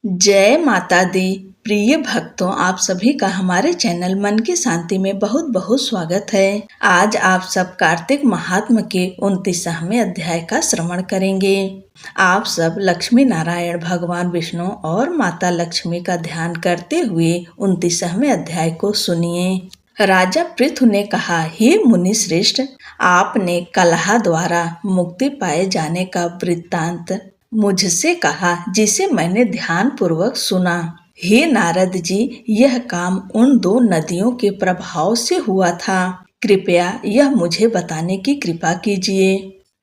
जय माता दी। प्रिय भक्तों, आप सभी का हमारे चैनल मन की शांति में बहुत बहुत स्वागत है। आज आप सब कार्तिक महात्म के 29वें अध्याय का श्रवण करेंगे। आप सब लक्ष्मी नारायण भगवान विष्णु और माता लक्ष्मी का ध्यान करते हुए 29वें अध्याय को सुनिए। राजा पृथु ने कहा, हे मुनि श्रेष्ठ, आपने कलह द्वारा मुक्ति पाए जाने का वृत्तांत मुझसे कहा, जिसे मैंने ध्यान पूर्वक सुना। हे नारद जी, यह काम उन 2 नदियों के प्रभाव से हुआ था। कृपया यह मुझे बताने की कृपा कीजिए।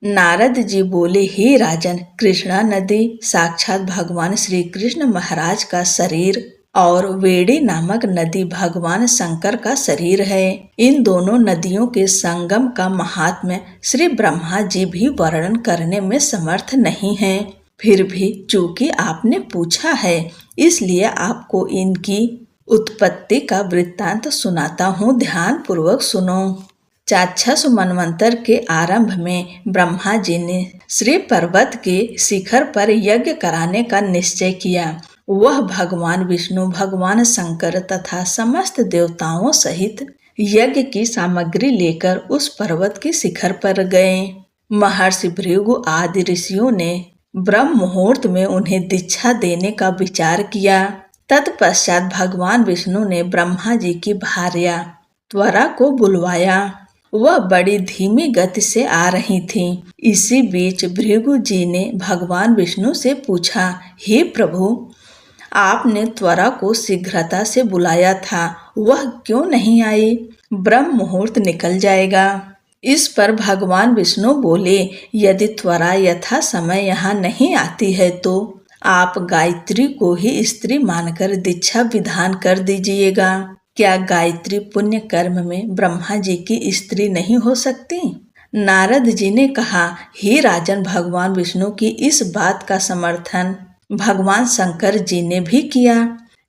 नारद जी बोले, हे राजन, कृष्णा नदी साक्षात भगवान श्री कृष्ण महाराज का शरीर और वेड़ी नामक नदी भगवान शंकर का शरीर है। इन दोनों नदियों के संगम का महात्म्य श्री ब्रह्मा जी भी वर्णन करने में समर्थ नहीं हैं। फिर भी चूंकि आपने पूछा है, इसलिए आपको इनकी उत्पत्ति का वृत्तांत सुनाता हूँ, ध्यान पूर्वक सुनो। चाक्षुष मनवंतर के आरंभ में ब्रह्मा जी ने श्री पर्वत के शिखर पर यज्ञ कराने का निश्चय किया। वह भगवान विष्णु, भगवान शंकर तथा समस्त देवताओं सहित यज्ञ की सामग्री लेकर उस पर्वत के शिखर पर गए। महर्षि भृगु आदि ऋषियों ने ब्रह्म मुहूर्त में उन्हें दीक्षा देने का विचार किया। तत्पश्चात भगवान विष्णु ने ब्रह्मा जी की भार्या त्वरा को बुलवाया। वह बड़ी धीमी गति से आ रही थी। इसी बीच भृगु जी ने भगवान विष्णु से पूछा, हे प्रभु, आपने त्वरा को शीघ्रता से बुलाया था, वह क्यों नहीं आई? ब्रह्म मुहूर्त निकल जाएगा। इस पर भगवान विष्णु बोले, यदि त्वरा यथा समय यहाँ नहीं आती है तो आप गायत्री को ही स्त्री मानकर दीक्षा विधान कर दीजिएगा। क्या गायत्री पुण्य कर्म में ब्रह्मा जी की स्त्री नहीं हो सकती? नारद जी ने कहा, हे राजन, भगवान विष्णु की इस बात का समर्थन भगवान शंकर जी ने भी किया।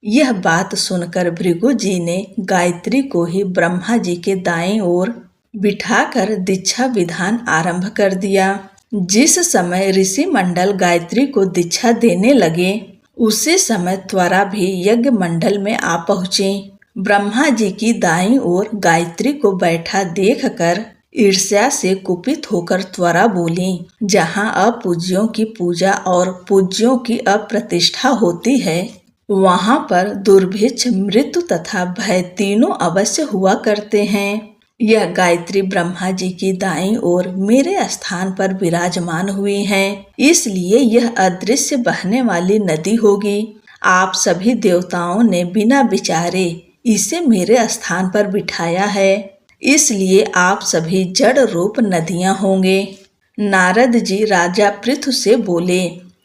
यह बात सुनकर भृगु जी ने गायत्री को ही ब्रह्मा जी के दाईं ओर बिठाकर दीक्षा विधान आरंभ कर दिया। जिस समय ऋषि मंडल गायत्री को दीक्षा देने लगे, उसी समय त्वरा भी यज्ञ मंडल में आ पहुंची। ब्रह्मा जी की दाईं ओर गायत्री को बैठा देखकर ईर्ष्या से कुपित होकर त्वरा बोली, जहाँ अपूज्यों की पूजा और पूज्यों की अप्रतिष्ठा होती है, वहाँ पर दुर्भिक्ष, मृत्यु तथा भय तीनों अवश्य हुआ करते हैं। यह गायत्री ब्रह्मा जी की दाईं ओर मेरे स्थान पर विराजमान हुई है, इसलिए यह अदृश्य बहने वाली नदी होगी। आप सभी देवताओं ने बिना विचारे इसे मेरे स्थान पर बिठाया है, इसलिए आप सभी जड़ रूप नदियां होंगे। नारद जी राजा पृथु से बोले,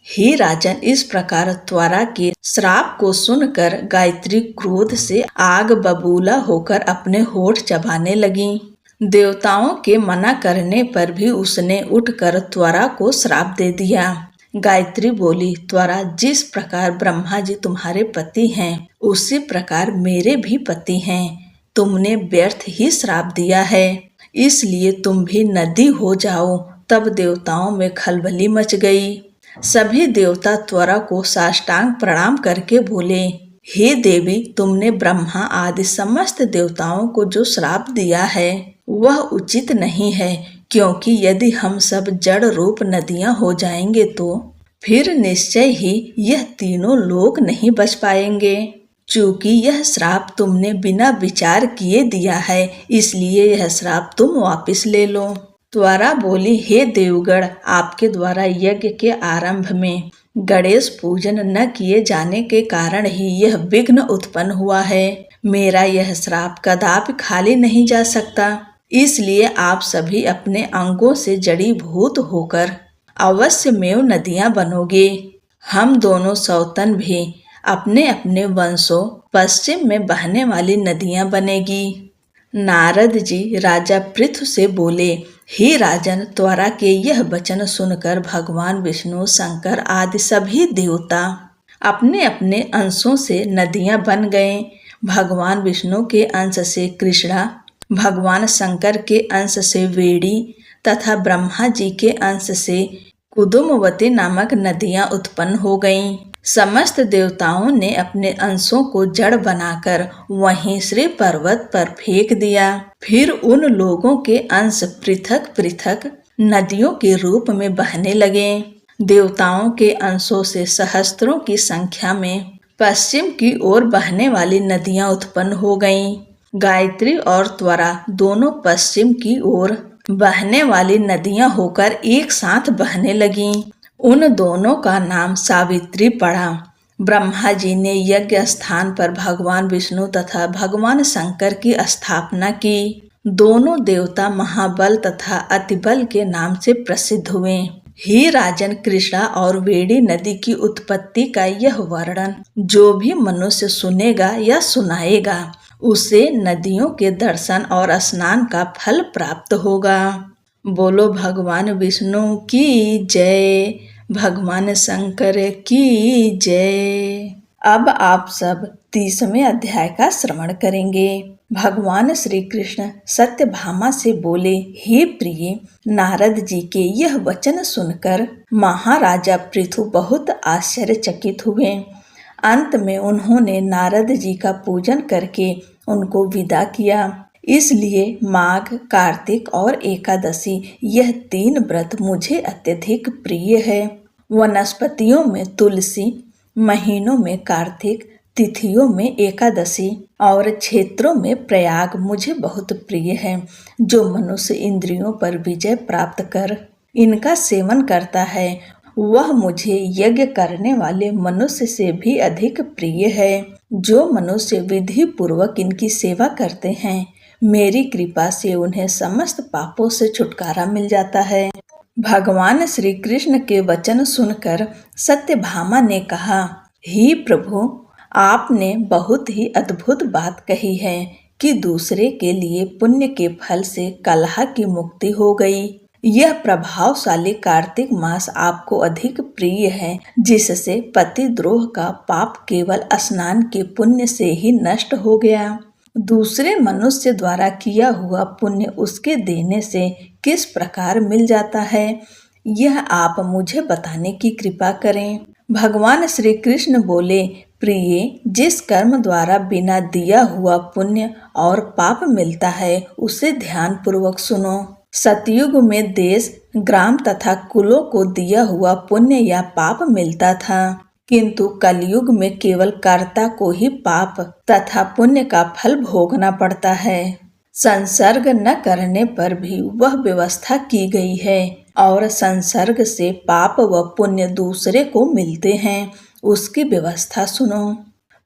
हे राजन, इस प्रकार त्वरा के श्राप को सुनकर गायत्री क्रोध से आग बबूला होकर अपने होठ चबाने लगी। देवताओं के मना करने पर भी उसने उठकर त्वरा को श्राप दे दिया। गायत्री बोली, त्वरा, जिस प्रकार ब्रह्मा जी तुम्हारे पति हैं, उसी प्रकार मेरे भी पति हैं। तुमने व्यर्थ ही श्राप दिया है, इसलिए तुम भी नदी हो जाओ। तब देवताओं में खलबली मच गई। सभी देवता त्वरा को साष्टांग प्रणाम करके बोले, हे देवी, तुमने ब्रह्मा आदि समस्त देवताओं को जो श्राप दिया है वह उचित नहीं है, क्योंकि यदि हम सब जड़ रूप नदियां हो जाएंगे तो फिर निश्चय ही यह तीनों लोक नहीं बच पाएंगे। चूंकि यह श्राप तुमने बिना विचार किए दिया है, इसलिए यह श्राप तुम वापस ले लो। त्वरा बोली, हे देवगण, आपके द्वारा यज्ञ के आरंभ में गणेश पूजन न किए जाने के कारण ही यह विघ्न उत्पन्न हुआ है। मेरा यह श्राप कदापि खाली नहीं जा सकता, इसलिए आप सभी अपने अंगों से जड़ीभूत होकर अवश्यमेव नदियां बनोगे। हम दोनों सौतन भी अपने अपने वंशों पश्चिम में बहने वाली नदियां बनेगी। नारद जी राजा पृथु से बोले, हे राजन, त्वरा के यह वचन सुनकर भगवान विष्णु, शंकर आदि सभी देवता अपने अपने अंशों से नदियां बन गए। भगवान विष्णु के अंश से कृष्णा, भगवान शंकर के अंश से वेड़ी तथा ब्रह्मा जी के अंश से कुदुमवती नामक नदियां उत्पन्न हो गईं। समस्त देवताओं ने अपने अंशों को जड़ बनाकर वहीं श्री पर्वत पर फेंक दिया। फिर उन लोगों के अंश पृथक पृथक नदियों के रूप में बहने लगे। देवताओं के अंशों से सहस्त्रों की संख्या में पश्चिम की ओर बहने वाली नदियां उत्पन्न हो गईं। गायत्री और त्वरा दोनों पश्चिम की ओर बहने वाली नदियां होकर एक साथ बहने लगीं। उन दोनों का नाम सावित्री पड़ा। ब्रह्मा जी ने यज्ञ स्थान पर भगवान विष्णु तथा भगवान शंकर की स्थापना की। दोनों देवता महाबल तथा अतिबल के नाम से प्रसिद्ध हुए। हे राजन, कृष्णा और वेणी नदी की उत्पत्ति का यह वर्णन जो भी मनुष्य सुनेगा या सुनाएगा उसे नदियों के दर्शन और स्नान का फल प्राप्त होगा। बोलो भगवान विष्णु की जय, भगवान शंकर की जय। अब आप सब 30वें अध्याय का श्रवण करेंगे। भगवान श्री कृष्ण सत्यभामा से बोले, हे प्रिय, नारद जी के यह वचन सुनकर महाराजा पृथु बहुत आश्चर्यचकित हुए। अंत में उन्होंने नारद जी का पूजन करके उनको विदा किया। इसलिए माघ, कार्तिक और एकादशी यह 3 व्रत मुझे अत्यधिक प्रिय है। वनस्पतियों में तुलसी, महीनों में कार्तिक, तिथियों में एकादशी और क्षेत्रों में प्रयाग मुझे बहुत प्रिय है। जो मनुष्य इंद्रियों पर विजय प्राप्त कर इनका सेवन करता है वह मुझे यज्ञ करने वाले मनुष्य से भी अधिक प्रिय है। जो मनुष्य विधि पूर्वक इनकी सेवा करते हैं मेरी कृपा से उन्हें समस्त पापों से छुटकारा मिल जाता है। भगवान श्री कृष्ण के वचन सुनकर सत्यभामा ने कहा, हे प्रभु, आपने बहुत ही अद्भुत बात कही है कि दूसरे के लिए पुण्य के फल से कलह की मुक्ति हो गई। यह प्रभावशाली कार्तिक मास आपको अधिक प्रिय है, जिससे पतिद्रोह का पाप केवल स्नान के पुण्य से ही नष्ट हो गया। दूसरे मनुष्य द्वारा किया हुआ पुण्य उसके देने से किस प्रकार मिल जाता है, यह आप मुझे बताने की कृपा करें। भगवान श्री कृष्ण बोले, प्रिय, जिस कर्म द्वारा बिना दिया हुआ पुण्य और पाप मिलता है उसे ध्यान पूर्वक सुनो। सतयुग में देश, ग्राम तथा कुलों को दिया हुआ पुण्य या पाप मिलता था, किंतु कलयुग में केवल कर्ता को ही पाप तथा पुण्य का फल भोगना पड़ता है। संसर्ग न करने पर भी वह व्यवस्था की गई है और संसर्ग से पाप व पुण्य दूसरे को मिलते हैं, उसकी व्यवस्था सुनो।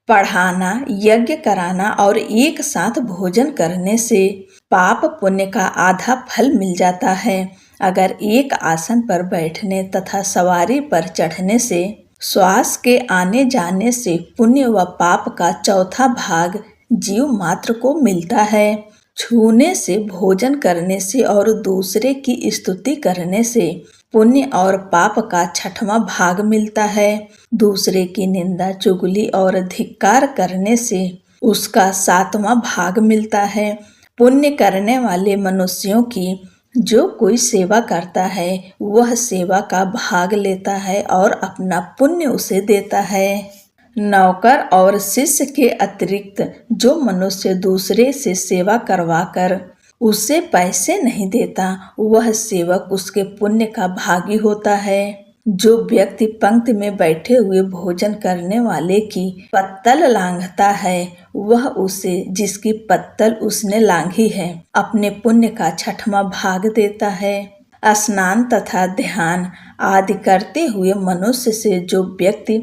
पढ़ाना, यज्ञ कराना और एक साथ भोजन करने से पाप पुण्य का आधा फल मिल जाता है। अगर एक आसन पर बैठने तथा सवारी पर चढ़ने से, श्वास के आने जाने से पुण्य व पाप का चौथा भाग जीव मात्र को मिलता है। छूने से, भोजन करने से और दूसरे की स्तुति करने से पुण्य और पाप का 6वां भाग मिलता है। दूसरे की निंदा, चुगली और धिक्कार करने से उसका 7वां भाग मिलता है। पुण्य करने वाले मनुष्यों की जो कोई सेवा करता है वह सेवा का भाग लेता है और अपना पुण्य उसे देता है। नौकर और शिष्य के अतिरिक्त जो मनुष्य दूसरे से सेवा करवाकर उसे पैसे नहीं देता वह सेवक उसके पुण्य का भागी होता है। जो व्यक्ति पंक्ति में बैठे हुए भोजन करने वाले की पत्तल लांघता है वह उसे, जिसकी पत्तल उसने लांघी है, अपने पुण्य का 6वां भाग देता है। स्नान तथा ध्यान आदि करते हुए मनुष्य से जो व्यक्ति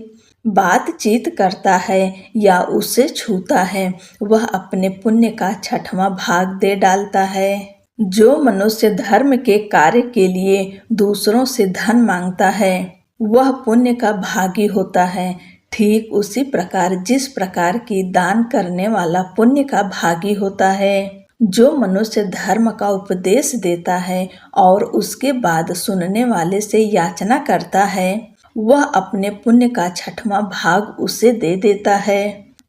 बातचीत करता है या उसे छूता है वह अपने पुण्य का 6वां भाग दे डालता है। जो मनुष्य धर्म के कार्य के लिए दूसरों से धन मांगता है वह पुण्य का भागी होता है। ठीक उसी प्रकार जिस प्रकार की दान करने वाला पुण्य का भागी होता है। जो मनुष्य धर्म का उपदेश देता है और उसके बाद सुनने वाले से याचना करता है वह अपने पुण्य का 6वां भाग उसे दे देता है।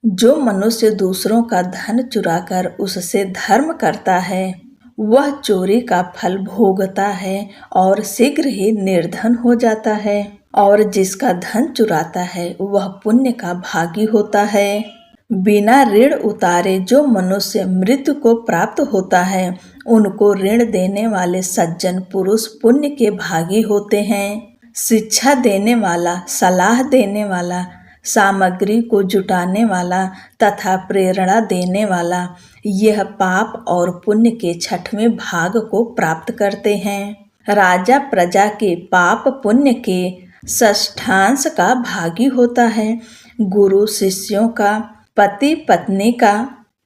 जो मनुष्य दूसरों का धन चुराकर उससे धर्म करता है वह चोरी का फल भोगता है और शीघ्र ही निर्धन हो जाता है। और जिसका धन चुराता है वह पुण्य का भागी होता है। बिना ऋण उतारे जो मनुष्य मृत्यु को प्राप्त होता है उनको ऋण देने वाले सज्जन पुरुष पुण्य के भागी होते हैं। शिक्षा देने वाला, सलाह देने वाला, सामग्री को जुटाने वाला तथा प्रेरणा देने वाला यह पाप और पुण्य के छठवें भाग को प्राप्त करते हैं। राजा प्रजा के पाप पुण्य के षष्ठांश का भागी होता है। गुरु शिष्यों का, पति पत्नी का,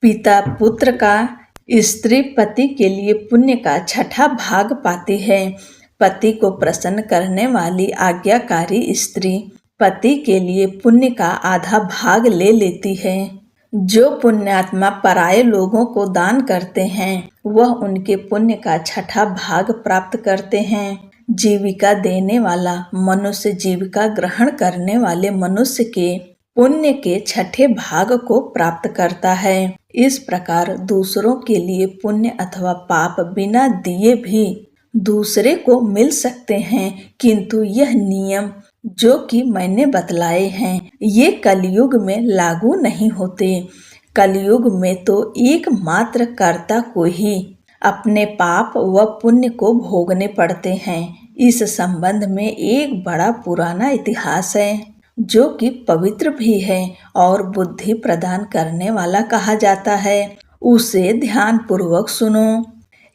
पिता पुत्र का, स्त्री पति के लिए पुण्य का छठा भाग पाती है। पति को प्रसन्न करने वाली आज्ञाकारी स्त्री पति के लिए पुण्य का आधा भाग ले लेती है। जो पुण्यात्मा पराये लोगों को दान करते हैं वह उनके पुण्य का छठा भाग प्राप्त करते हैं। जीविका देने वाला मनुष्य जीविका ग्रहण करने वाले मनुष्य के पुण्य के छठे भाग को प्राप्त करता है। इस प्रकार दूसरों के लिए पुण्य अथवा पाप बिना दिए भी दूसरे को मिल सकते हैं, किंतु यह नियम जो कि मैंने बतलाए हैं ये कलयुग में लागू नहीं होते। कलयुग में तो एकमात्र कर्ता को ही अपने पाप व पुण्य को भोगने पड़ते हैं। इस संबंध में एक बड़ा पुराना इतिहास है जो कि पवित्र भी है और बुद्धि प्रदान करने वाला कहा जाता है। उसे ध्यान पूर्वक सुनो।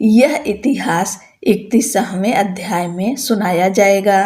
यह इतिहास 31वें अध्याय में सुनाया जाएगा।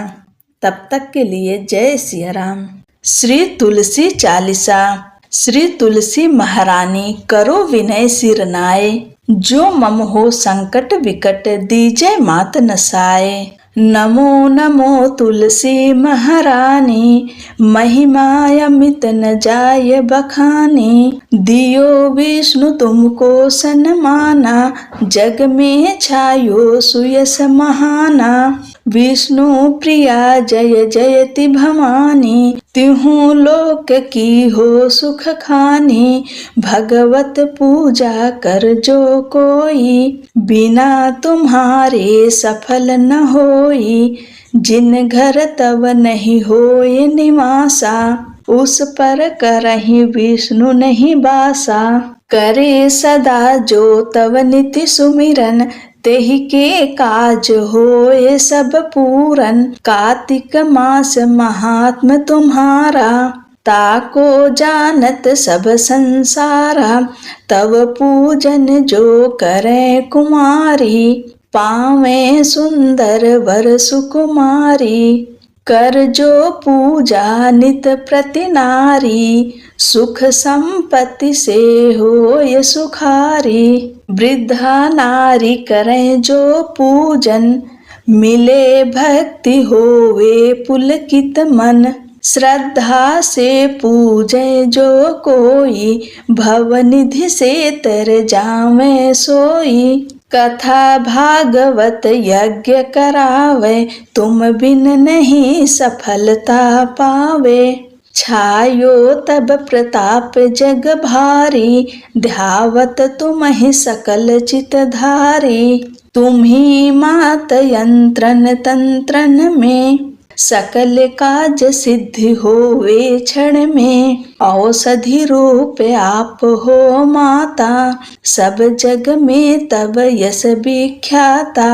तब तक के लिए जय सिया राम। श्री तुलसी चालीसा। श्री तुलसी महारानी करो विनय सिर नाय, जो मम हो संकट विकट दीजय मात नसाए। नमो नमो तुलसी महारानी, महिमा अमित न जाय बखानी। दियो विष्णु तुमको सन्माना, जग में छायो सुयस महाना। विष्णु प्रिया जय जयति भवानी, तिहु लोक की हो सुख खानी। भगवत पूजा कर जो कोई, बिना तुम्हारे सफल न होई। जिन घर तब नहीं होए निवासा, उस पर करहि विष्णु नहीं बासा। करे सदा जो तब निति सुमिरन, तेहि के काज होए सब पूरन। कार्तिक मास महात्म तुम्हारा, ताको जानत सब संसारा। तब पूजन जो करे कुमारी, पावे सुंदर वर सुकुमारी। कर जो पूजा नित प्रति नारी, सुख संपत्ति से होय सुखारी। वृद्धा नारी करें जो पूजन, मिले भक्ति होवे पुलकित मन। श्रद्धा से पूजे जो कोई, भवनिधि से तर जावे सोई। कथा भागवत यज्ञ करावे, तुम बिन नहीं सफलता पावे। छायो तब प्रताप जग भारी, ध्यावत तुमहि सकल चितधारी। तुम्ही मात यंत्रन तंत्रन में, सकल काज सिद्धि होवे क्षण में। औषधि रूप आप हो माता, सब जग में तब यश विख्याता।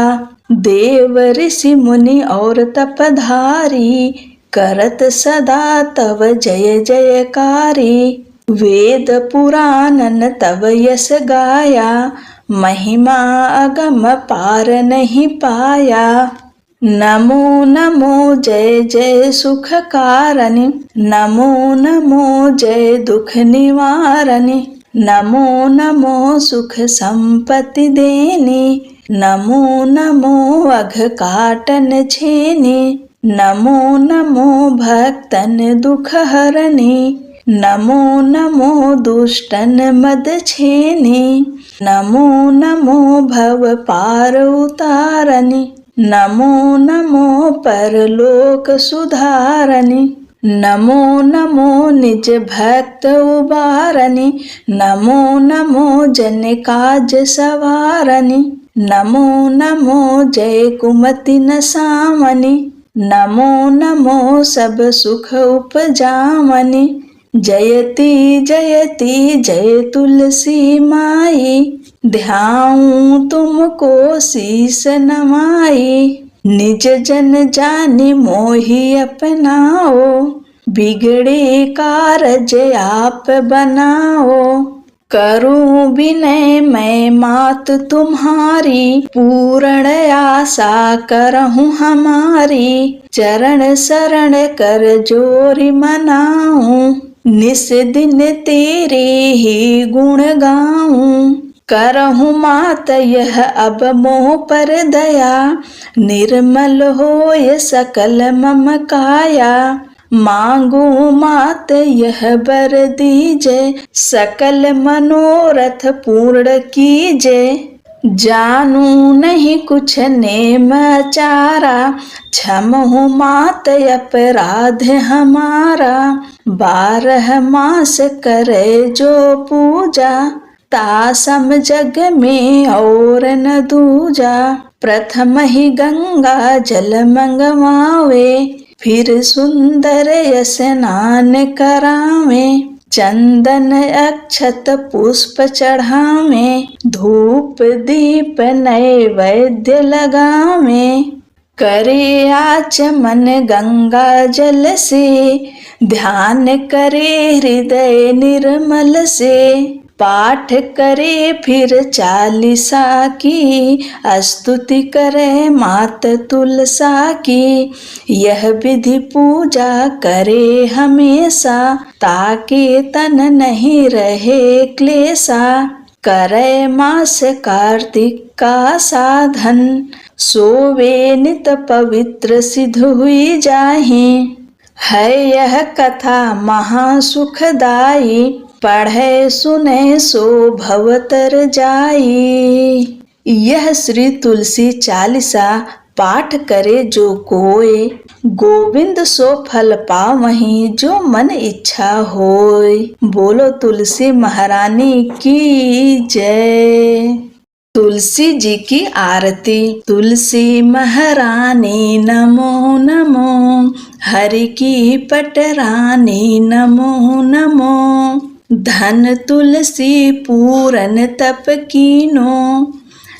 देव ऋषि मुनि और तपधारी, करत सदा तव जय जयकारी। वेद पुराणन तव यश गाया, महिमा अगम पार नहीं पाया। नमो नमो जय जय सुख कारणी, नमो नमो जय दुख निवारणी। नमो नमो सुख संपत्ति देनी, नमो नमो अघ काटन छेनी। नमो नमो भक्तन दुख हरणी, नमो नमो दुष्टन मद छेनी। नमो नमो भव पार उतारणी, नमो नमो परलोक सुधारणी। नमो नमो निज भक्त उबारणी, नमो नमो जन काज सवारणी। नमो नमो जय कुमति नसामणी, नमो नमो सब सुख उपजावनी, जयति जयति जय तुलसी माई, ध्याऊं तुमको शीस नवाई। निज जन जानि मोहि अपनाओ, बिगड़े कारज आप बनाओ। करूं विनय मैं मात तुम्हारी, पूर्ण आशा करहूं हमारी। चरण शरण कर जोरि मनाऊं, निस दिन तेरे ही गुण गाऊं। करहूं मात यह अब मोह पर दया, निर्मल होय सकल मम काया। मांगू मात यह बर दीजै, सकल मनोरथ पूर्ण कीजै। जानू नहीं कुछ नेम आचारा, क्षमहु मात अपराध हमारा। 12 मास करे जो पूजा, तासम जग में और न दूजा। प्रथम ही गंगा जल मंगवावे, फिर सुंदर स्नान करावे। चंदन अक्षत पुष्प चढ़ावे, धूप दीप नैवेद्य लगावे। करे आचमन गंगा जल से, ध्यान करे हृदय निर्मल से। पाठ करे फिर चालीसा की, स्तुति करे मात तुलसा की। यह विधि पूजा करे हमेशा, ताकि तन नहीं रहे क्लेशा। करे मास कार्तिक का साधन, सोवे नित पवित्र सिद्ध हुई जाहि। है यह कथा महासुखदाई, पढ़े सुने सो भवतर जाई। यह श्री तुलसी चालीसा पाठ करे जो कोय, गोविंद सो फल पावहीं जो मन इच्छा होय। बोलो तुलसी महारानी की जय। तुलसी जी की आरती। तुलसी महारानी नमो नमो, हरि की पटरानी नमो नमो। धन तुलसी पूरन तप कीनो,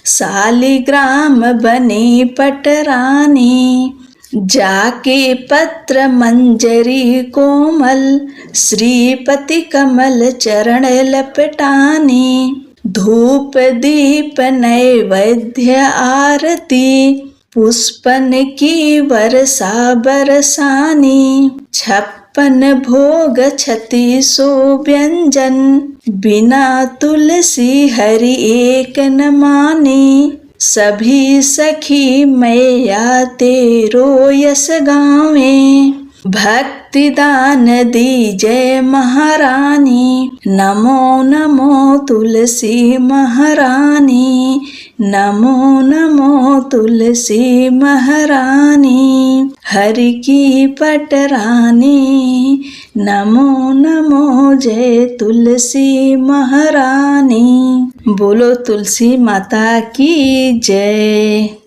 शालिग्राम बनी पटरानी। जाके पत्र मंजरी कोमल, श्रीपति कमल चरण लपटानी। धूप दीप नैवेद्य आरती, पुष्पन की वर्षा बरसानी। 56 भोग 3600 व्यंजन, बिना तुलसी हरि एक न मानी। सभी सखी मैया तेरो यश गावें, भक्ति दान दीजै महारानी। नमो नमो तुलसी महारानी, नमो नमो तुलसी महारानी। हरि की पटरानी, नमो नमो जय तुलसी महारानी। बोलो तुलसी माता की जय।